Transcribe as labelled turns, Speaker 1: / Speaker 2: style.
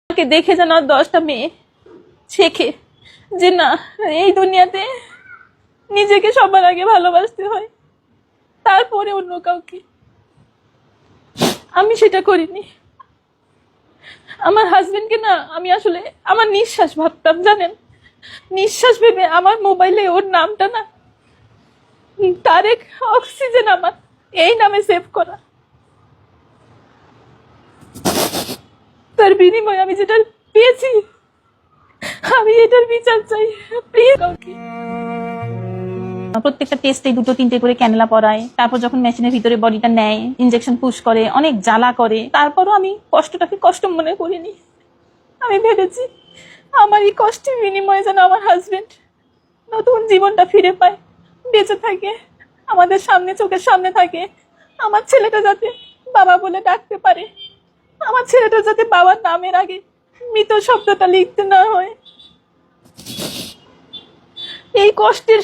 Speaker 1: আমাকে দেখে যেন 10টা মেয়ে শেখে যে না, এই দুনিয়াতে নিজেকে সবার আগে ভালোবাসতে হয়, তারপরে অন্য কাউকে। আমি সেটা করিনি। আমার হাজবেন্ডকে না আমি আসলে আমার নিঃশ্বাস ভাবতাম, জানেন, নিঃশ্বাস ভেবে আমার মোবাইলে ওর নামটা না তারেক অক্সিজেন আমার এই নামে সেভ করা। তার বিনিময়ে আমি যেটা পেয়েছি, আমি এটার বিচার চাই প্লিজ। কাউকে
Speaker 2: প্রত্যেকটা টেস্টে 2-3টে করে ক্যানেলা পরায়, তারপর যখন মেশিনের ভিতরে বডিটা নেয় ইনজেকশন পুশ করে, অনেক জ্বালা করে, তারপরও আমি কষ্টটাকে কষ্ট মনে করিনি। আমি ভেবেছি আমার এই কষ্টের বিনিময়ে যেন আমার হাজবেন্ড নতুন জীবনটা ফিরে পায়, বেঁচে থাকে, আমাদের সামনে, চোখের সামনে থাকে। আমার ছেলেটা যাতে বাবা বলে ডাকতে পারে, আমার ছেলেটা যাতে বাবার নামের আগে মৃত শব্দটা লিখতে না হয়। এই কষ্টের